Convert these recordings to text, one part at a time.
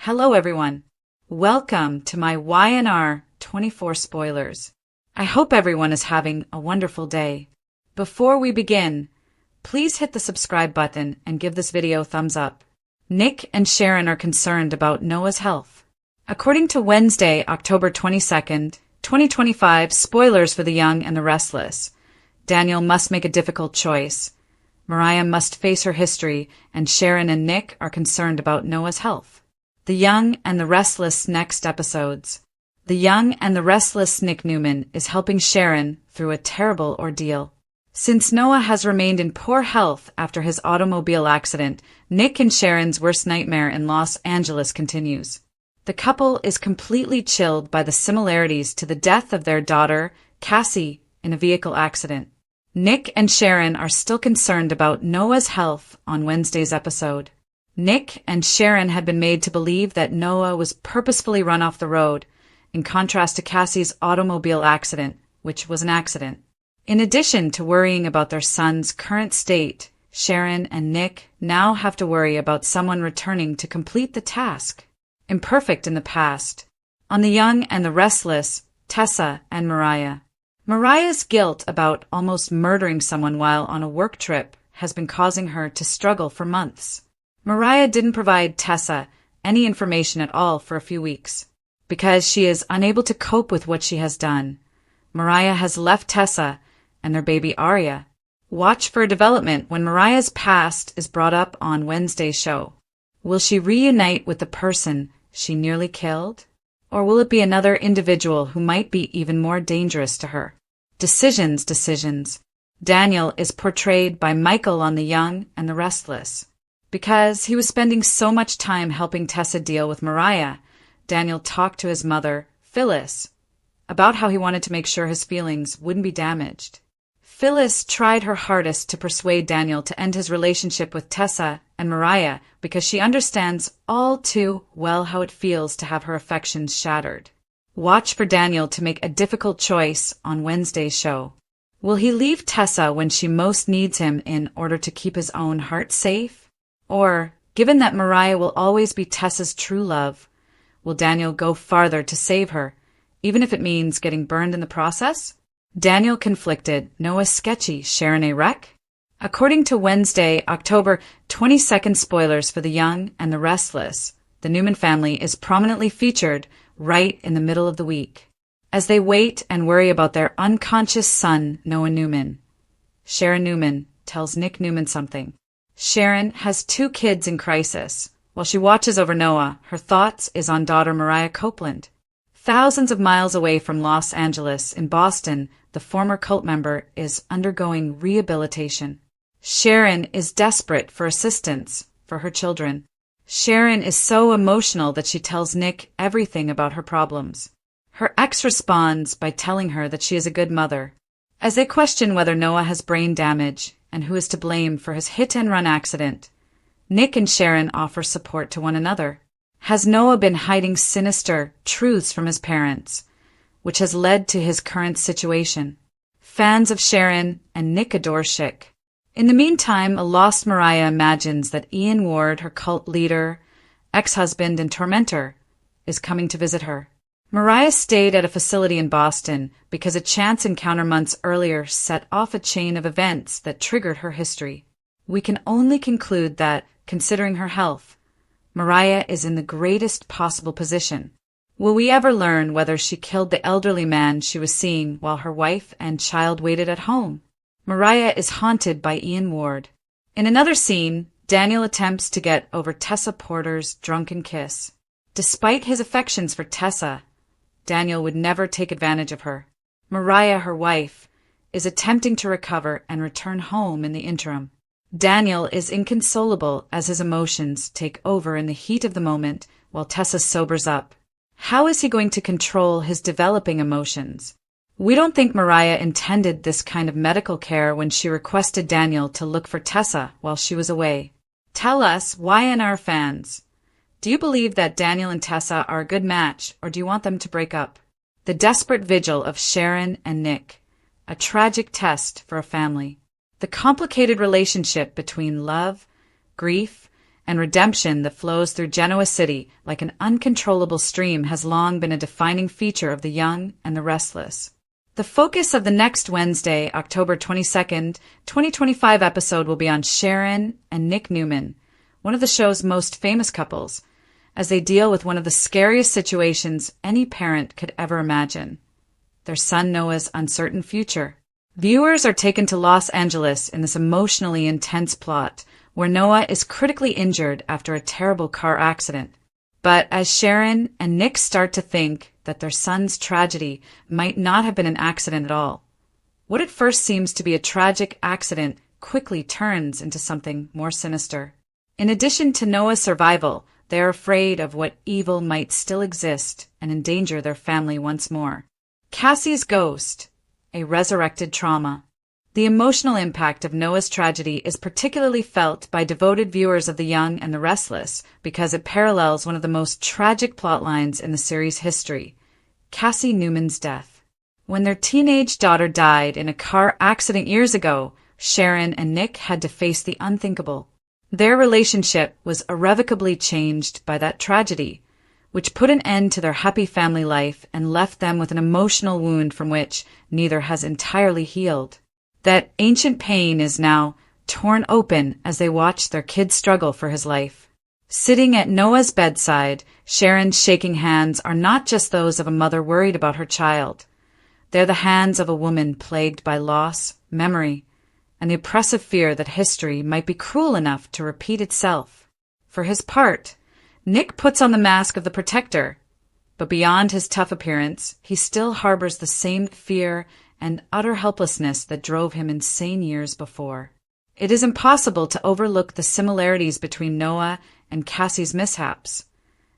Hello everyone. Welcome to my YNR 24 spoilers. I hope everyone is having a wonderful day. Before we begin, please hit the subscribe button and give this video a thumbs up. Nick and Sharon are concerned about Noah's health. According to Wednesday, October 22nd, 2025 spoilers for the young and the restless, Daniel must make a difficult choice. Mariah must face her history, and Sharon and Nick are concerned about Noah's health. The Young and the Restless next episodes. The young and the restless Nick Newman is helping Sharon through a terrible ordeal. Since Noah has remained in poor health after his automobile accident, Nick and Sharon's worst nightmare in Los Angeles continues. The couple is completely chilled by the similarities to the death of their daughter, Cassie, in a vehicle accident. Nick and Sharon are still concerned about Noah's health on Wednesday's episode. Nick and Sharon had been made to believe that Noah was purposefully run off the road, in contrast to Cassie's automobile accident, which was an accident. In addition to worrying about their son's current state, Sharon and Nick now have to worry about someone returning to complete the task. Imperfect in the past. On The Young and the Restless, Tessa and Mariah. Mariah's guilt about almost murdering someone while on a work trip has been causing her to struggle for months. Mariah didn't provide Tessa any information at all for a few weeks. Because she is unable to cope with what she has done, Mariah has left Tessa and their baby Aria. Watch for a development when Mariah's past is brought up on Wednesday's show. Will she reunite with the person she nearly killed? Or will it be another individual who might be even more dangerous to her? Decisions. Daniel is portrayed by Michael on The Young and the Restless. Because he was spending so much time helping Tessa deal with Mariah, Daniel talked to his mother, Phyllis, about how he wanted to make sure his feelings wouldn't be damaged. Phyllis tried her hardest to persuade Daniel to end his relationship with Tessa and Mariah because she understands all too well how it feels to have her affections shattered. Watch for Daniel to make a difficult choice on Wednesday's show. Will he leave Tessa when she most needs him in order to keep his own heart safe? Or, given that Mariah will always be Tessa's true love, will Daniel go farther to save her, even if it means getting burned in the process? Daniel conflicted, Noah sketchy, Sharon a wreck? According to Wednesday, October 22nd spoilers for The Young and the Restless, the Newman family is prominently featured right in the middle of the week. As they wait and worry about their unconscious son, Noah Newman, Sharon Newman tells Nick Newman something. Sharon has 2 kids in crisis. While she watches over Noah, her thoughts is on daughter Mariah Copeland. Thousands of miles away from Los Angeles, in Boston, the former cult member is undergoing rehabilitation. Sharon is desperate for assistance for her children. Sharon is so emotional that she tells Nick everything about her problems. Her ex responds by telling her that she is a good mother. As they question whether Noah has brain damage and who is to blame for his hit-and-run accident, Nick and Sharon offer support to one another. Has Noah been hiding sinister truths from his parents, which has led to his current situation? Fans of Sharon and Nick adore Chic. In the meantime, a lost Mariah imagines that Ian Ward, her cult leader, ex-husband and tormentor, is coming to visit her. Mariah stayed at a facility in Boston because a chance encounter months earlier set off a chain of events that triggered her history. We can only conclude that, considering her health, Mariah is in the greatest possible position. Will we ever learn whether she killed the elderly man she was seeing while her wife and child waited at home? Mariah is haunted by Ian Ward. In another scene, Daniel attempts to get over Tessa Porter's drunken kiss. Despite his affections for Tessa, Daniel would never take advantage of her. Mariah, her wife, is attempting to recover and return home in the interim. Daniel is inconsolable as his emotions take over in the heat of the moment while Tessa sobers up. How is he going to control his developing emotions? We don't think Mariah intended this kind of medical care when she requested Daniel to look for Tessa while she was away. Tell us, YNR fans, do you believe that Daniel and Tessa are a good match, or do you want them to break up? The desperate vigil of Sharon and Nick, a tragic test for a family. The complicated relationship between love, grief, and redemption that flows through Genoa City like an uncontrollable stream has long been a defining feature of The Young and the Restless. The focus of the next Wednesday, October 22nd, 2025 episode will be on Sharon and Nick Newman, one of the show's most famous couples, as they deal with one of the scariest situations any parent could ever imagine: their son Noah's uncertain future. Viewers are taken to Los Angeles in this emotionally intense plot, where Noah is critically injured after a terrible car accident. But as Sharon and Nick start to think that their son's tragedy might not have been an accident at all, what at first seems to be a tragic accident quickly turns into something more sinister. In addition to Noah's survival, they are afraid of what evil might still exist and endanger their family once more. Cassie's ghost, a resurrected trauma. The emotional impact of Noah's tragedy is particularly felt by devoted viewers of The Young and the Restless because it parallels one of the most tragic plotlines in the series' history: Cassie Newman's death. When their teenage daughter died in a car accident years ago, Sharon and Nick had to face the unthinkable. Their relationship was irrevocably changed by that tragedy, which put an end to their happy family life and left them with an emotional wound from which neither has entirely healed. That ancient pain is now torn open as they watch their kid struggle for his life. Sitting at Noah's bedside, Sharon's shaking hands are not just those of a mother worried about her child. They're the hands of a woman plagued by loss, memory, and the oppressive fear that history might be cruel enough to repeat itself. For his part, Nick puts on the mask of the protector, but beyond his tough appearance, he still harbors the same fear and utter helplessness that drove him insane years before. It is impossible to overlook the similarities between Noah and Cassie's mishaps,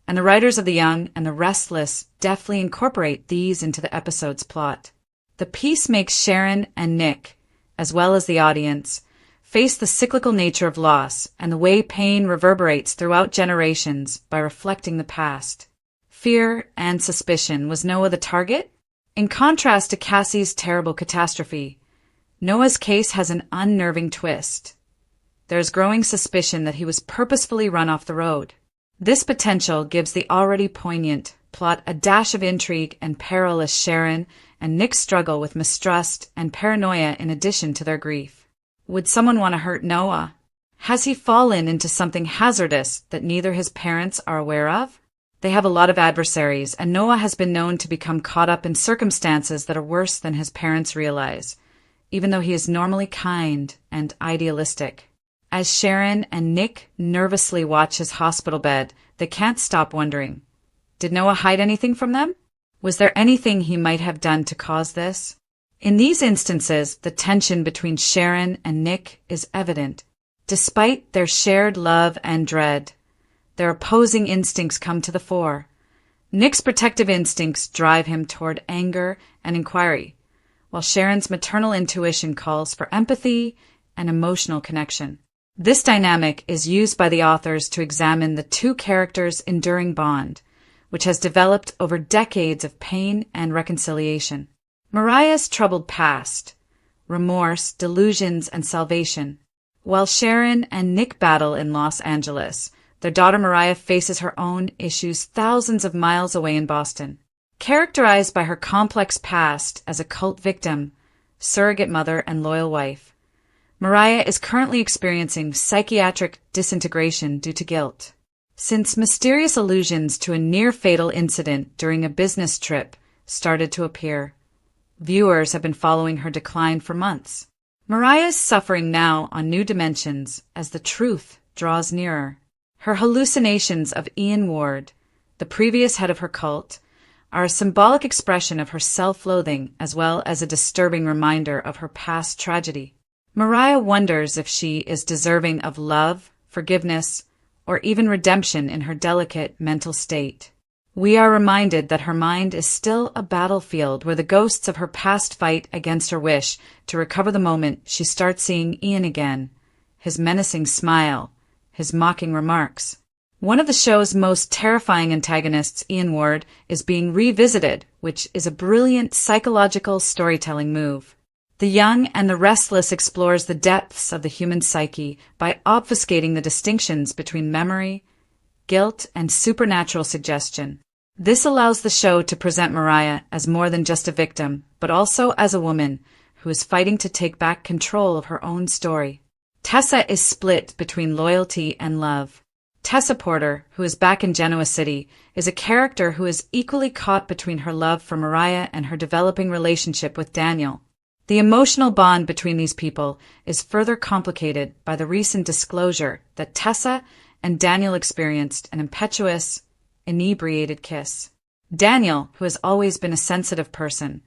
and the writers of The Young and the Restless deftly incorporate these into the episode's plot. The piece makes Sharon and Nick, as well as the audience, face the cyclical nature of loss and the way pain reverberates throughout generations by reflecting the past. Fear and suspicion. Was Noah the target? In contrast to Cassie's terrible catastrophe, Noah's case has an unnerving twist. There's growing suspicion that he was purposefully run off the road. This potential gives the already poignant plot a dash of intrigue and peril as Sharon and Nick struggle with mistrust and paranoia in addition to their grief. Would someone want to hurt Noah? Has he fallen into something hazardous that neither his parents are aware of? They have a lot of adversaries, and Noah has been known to become caught up in circumstances that are worse than his parents realize, even though he is normally kind and idealistic. As Sharon and Nick nervously watch his hospital bed, they can't stop wondering, did Noah hide anything from them? Was there anything he might have done to cause this? In these instances, the tension between Sharon and Nick is evident. Despite their shared love and dread, their opposing instincts come to the fore. Nick's protective instincts drive him toward anger and inquiry, while Sharon's maternal intuition calls for empathy and emotional connection. This dynamic is used by the authors to examine the two characters' enduring bond, which has developed over decades of pain and reconciliation. Mariah's troubled past, remorse, delusions, and salvation. While Sharon and Nick battle in Los Angeles, their daughter Mariah faces her own issues thousands of miles away in Boston. Characterized by her complex past as a cult victim, surrogate mother, and loyal wife, Mariah is currently experiencing psychiatric disintegration due to guilt. Since mysterious allusions to a near-fatal incident during a business trip started to appear, viewers have been following her decline for months. Mariah is suffering now on new dimensions as the truth draws nearer. Her hallucinations of Ian Ward, the previous head of her cult, are a symbolic expression of her self-loathing as well as a disturbing reminder of her past tragedy. Mariah wonders if she is deserving of love, forgiveness, or even redemption in her delicate mental state. We are reminded that her mind is still a battlefield where the ghosts of her past fight against her wish to recover the moment she starts seeing Ian again, his menacing smile, his mocking remarks. One of the show's most terrifying antagonists, Ian Ward, is being revisited, which is a brilliant psychological storytelling move. The Young and the Restless explores the depths of the human psyche by obfuscating the distinctions between memory, guilt, and supernatural suggestion. This allows the show to present Mariah as more than just a victim, but also as a woman who is fighting to take back control of her own story. Tessa is split between loyalty and love. Tessa Porter, who is back in Genoa City, is a character who is equally caught between her love for Mariah and her developing relationship with Daniel. The emotional bond between these people is further complicated by the recent disclosure that Tessa and Daniel experienced an impetuous, inebriated kiss. Daniel, who has always been a sensitive person,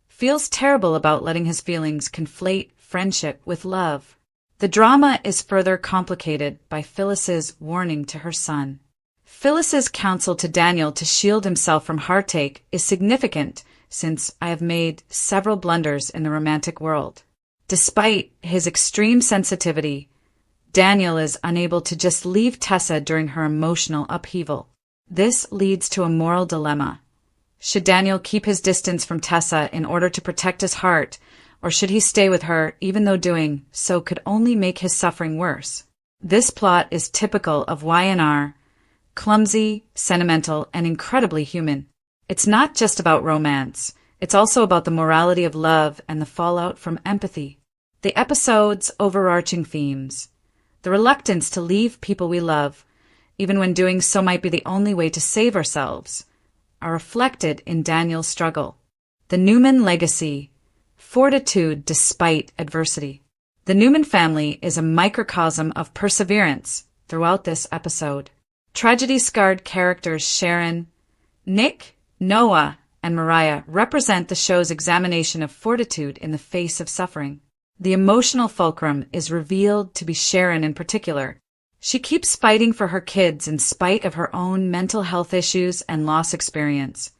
feels terrible about letting his feelings conflate friendship with love. The drama is further complicated by Phyllis's warning to her son. Phyllis's counsel to Daniel to shield himself from heartache is significant since I have made several blunders in the romantic world. Despite his extreme sensitivity, Daniel is unable to just leave Tessa during her emotional upheaval. This leads to a moral dilemma. Should Daniel keep his distance from Tessa in order to protect his heart, or should he stay with her even though doing so could only make his suffering worse? This plot is typical of Y&R, clumsy, sentimental, and incredibly human. It's not just about romance, it's also about the morality of love and the fallout from empathy. The episode's overarching themes, the reluctance to leave people we love, even when doing so might be the only way to save ourselves, are reflected in Daniel's struggle. The Newman legacy, fortitude despite adversity. The Newman family is a microcosm of perseverance throughout this episode. Tragedy-scarred characters Sharon, Nick, Noah, and Mariah represent the show's examination of fortitude in the face of suffering. The emotional fulcrum is revealed to be Sharon in particular. She keeps fighting for her kids in spite of her own mental health issues and loss experience,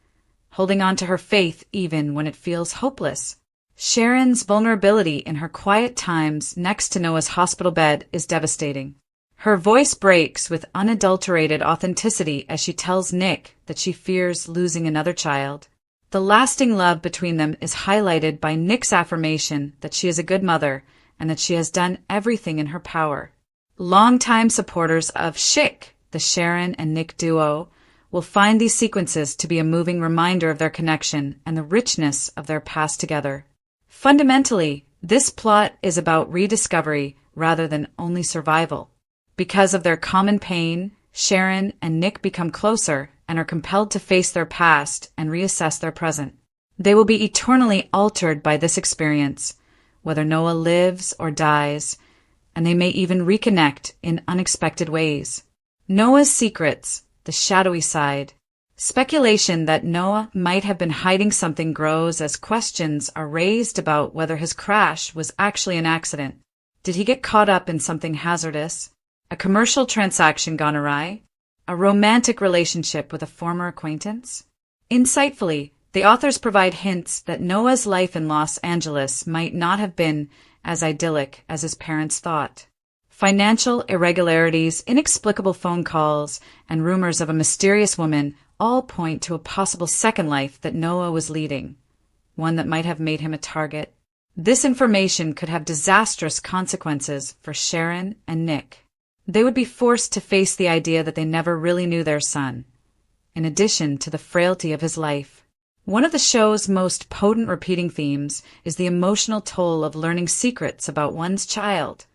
holding on to her faith even when it feels hopeless. Sharon's vulnerability in her quiet times next to Noah's hospital bed is devastating. Her voice breaks with unadulterated authenticity as she tells Nick that she fears losing another child. The lasting love between them is highlighted by Nick's affirmation that she is a good mother and that she has done everything in her power. Longtime supporters of Chic, the Sharon and Nick duo, will find these sequences to be a moving reminder of their connection and the richness of their past together. Fundamentally, this plot is about rediscovery rather than only survival. Because of their common pain, Sharon and Nick become closer and are compelled to face their past and reassess their present. They will be eternally altered by this experience, whether Noah lives or dies, and they may even reconnect in unexpected ways. Noah's secrets, the shadowy side. Speculation that Noah might have been hiding something grows as questions are raised about whether his crash was actually an accident. Did he get caught up in something hazardous? A commercial transaction gone awry? A romantic relationship with a former acquaintance? Insightfully, the authors provide hints that Noah's life in Los Angeles might not have been as idyllic as his parents thought. Financial irregularities, inexplicable phone calls, and rumors of a mysterious woman all point to a possible second life that Noah was leading, one that might have made him a target. This information could have disastrous consequences for Sharon and Nick. They would be forced to face the idea that they never really knew their son, in addition to the frailty of his life. One of the show's most potent repeating themes is the emotional toll of learning secrets about one's child,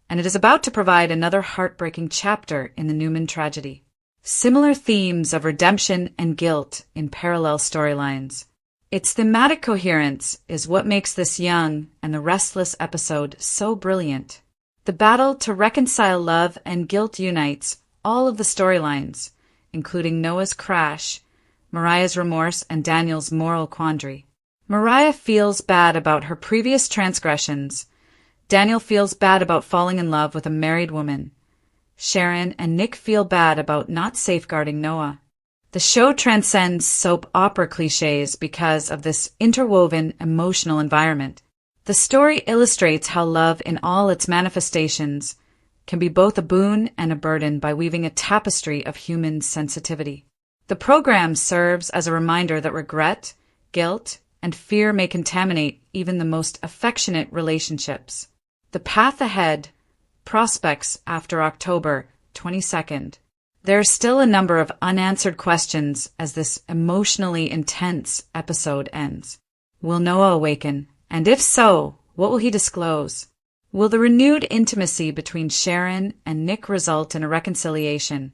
and it is about to provide another heartbreaking chapter in the Newman tragedy. Similar themes of redemption and guilt in parallel storylines. Its thematic coherence is what makes this Young and the Restless episode so brilliant. The battle to reconcile love and guilt unites all of the storylines, including Noah's crash, Mariah's remorse, and Daniel's moral quandary. Mariah feels bad about her previous transgressions. Daniel feels bad about falling in love with a married woman. Sharon and Nick feel bad about not safeguarding Noah. The show transcends soap opera cliches because of this interwoven emotional environment. The story illustrates how love in all its manifestations can be both a boon and a burden by weaving a tapestry of human sensitivity. The program serves as a reminder that regret, guilt, and fear may contaminate even the most affectionate relationships. The path ahead, prospects after October 22nd. There are still a number of unanswered questions as this emotionally intense episode ends. Will Noah awaken? And if so, what will he disclose? Will the renewed intimacy between Sharon and Nick result in a reconciliation?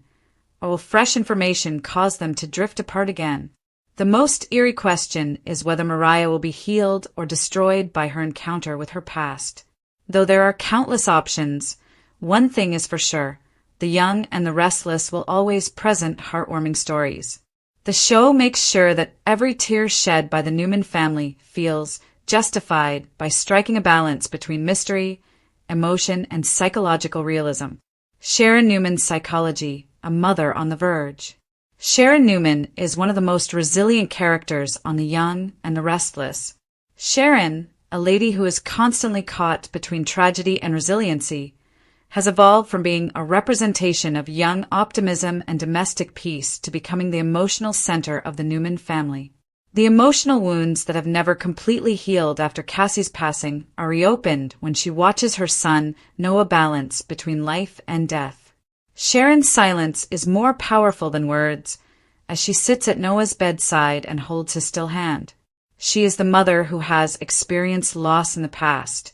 Or will fresh information cause them to drift apart again? The most eerie question is whether Mariah will be healed or destroyed by her encounter with her past. Though there are countless options, one thing is for sure. The young and the restless will always present heartwarming stories. The show makes sure that every tear shed by the Newman family feels justified by striking a balance between mystery, emotion, and psychological realism. Sharon Newman's psychology, a mother on the verge. Sharon Newman is one of the most resilient characters on The Young and the Restless. Sharon, a lady who is constantly caught between tragedy and resiliency, has evolved from being a representation of young optimism and domestic peace to becoming the emotional center of the Newman family. The emotional wounds that have never completely healed after Cassie's passing are reopened when she watches her son Noah balance between life and death. Sharon's silence is more powerful than words as she sits at Noah's bedside and holds his still hand. She is the mother who has experienced loss in the past,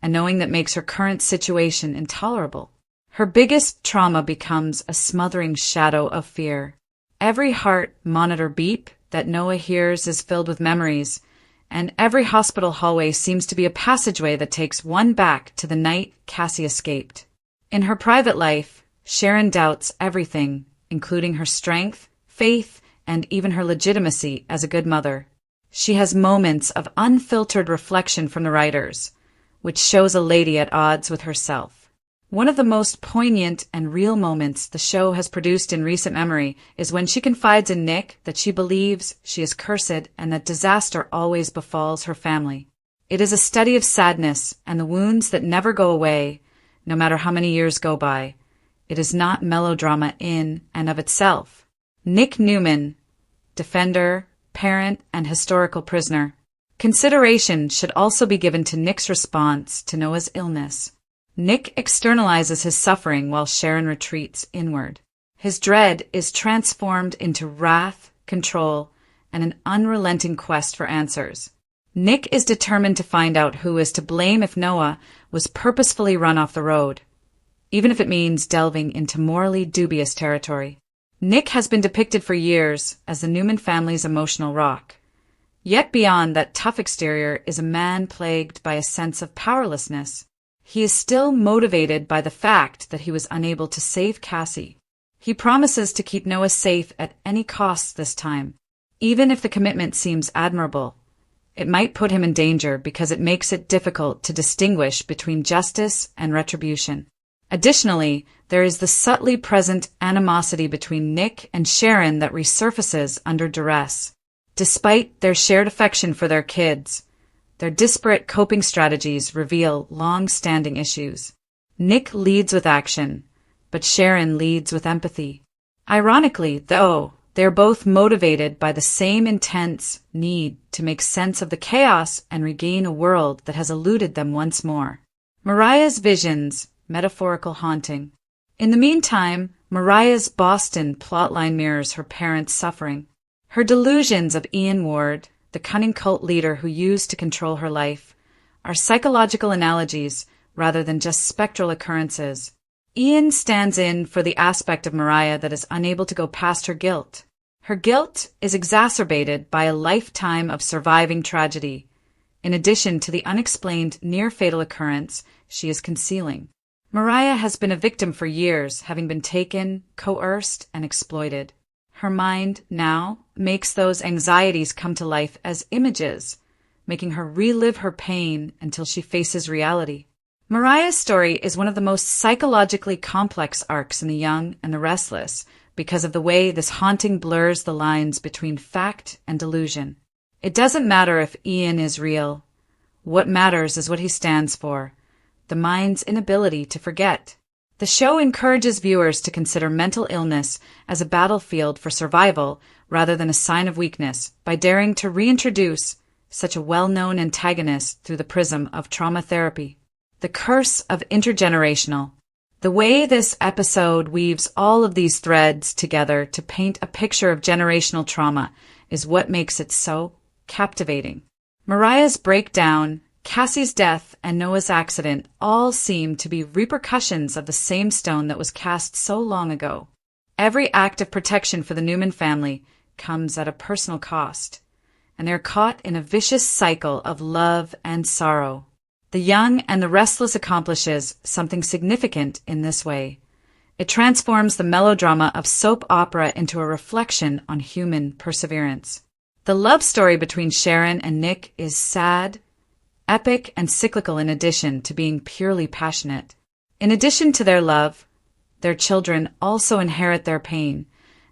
and knowing that makes her current situation intolerable. Her biggest trauma becomes a smothering shadow of fear. Every heart monitor beep that Noah hears is filled with memories, and every hospital hallway seems to be a passageway that takes one back to the night Cassie escaped. In her private life, Sharon doubts everything, including her strength, faith, and even her legitimacy as a good mother. She has moments of unfiltered reflection from the writers, which shows a lady at odds with herself. One of the most poignant and real moments the show has produced in recent memory is when she confides in Nick that she believes she is cursed and that disaster always befalls her family. It is a study of sadness and the wounds that never go away, no matter how many years go by. It is not melodrama in and of itself. Nick Newman, defender, parent, and historical prisoner. Consideration should also be given to Nick's response to Noah's illness. Nick externalizes his suffering while Sharon retreats inward. His dread is transformed into wrath, control, and an unrelenting quest for answers. Nick is determined to find out who is to blame if Noah was purposefully run off the road, even if it means delving into morally dubious territory. Nick has been depicted for years as the Newman family's emotional rock. Yet beyond that tough exterior is a man plagued by a sense of powerlessness. He is still motivated by the fact that he was unable to save Cassie. He promises to keep Noah safe at any cost this time. Even if the commitment seems admirable, it might put him in danger because it makes it difficult to distinguish between justice and retribution. Additionally, there is the subtly present animosity between Nick and Sharon that resurfaces under duress. Despite their shared affection for their kids, their disparate coping strategies reveal long-standing issues. Nick leads with action, but Sharon leads with empathy. Ironically, though, they are both motivated by the same intense need to make sense of the chaos and regain a world that has eluded them once more. Mariah's visions, metaphorical haunting. In the meantime, Mariah's Boston plotline mirrors her parents' suffering. Her delusions of Ian Ward, the cunning cult leader who used to control her life, are psychological analogies rather than just spectral occurrences. Ian stands in for the aspect of Mariah that is unable to go past her guilt. Her guilt is exacerbated by a lifetime of surviving tragedy, in addition to the unexplained near-fatal occurrence she is concealing. Mariah has been a victim for years, having been taken, coerced, and exploited. Her mind now makes those anxieties come to life as images, making her relive her pain until she faces reality. Mariah's story is one of the most psychologically complex arcs in The Young and the Restless because of the way this haunting blurs the lines between fact and delusion. It doesn't matter if Ian is real. What matters is what he stands for, the mind's inability to forget. The show encourages viewers to consider mental illness as a battlefield for survival rather than a sign of weakness by daring to reintroduce such a well-known antagonist through the prism of trauma therapy. The curse of intergenerational. The way this episode weaves all of these threads together to paint a picture of generational trauma is what makes it so captivating. Mariah's breakdown, Cassie's death, and Noah's accident all seem to be repercussions of the same stone that was cast so long ago. Every act of protection for the Newman family comes at a personal cost, and they're caught in a vicious cycle of love and sorrow. The Young and the Restless accomplishes something significant in this way. It transforms the melodrama of soap opera into a reflection on human perseverance. The love story between Sharon and Nick is sad, epic, and cyclical in addition to being purely passionate. In addition to their love, their children also inherit their pain,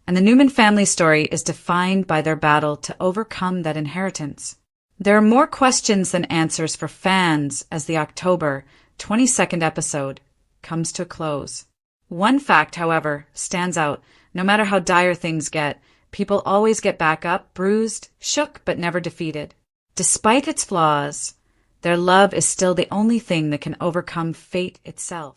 and the Newman family story is defined by their battle to overcome that inheritance. There are more questions than answers for fans as the October 22nd episode comes to a close. One fact, however, stands out. No matter how dire things get, people always get back up, bruised, shook, but never defeated. Despite its flaws, their love is still the only thing that can overcome fate itself.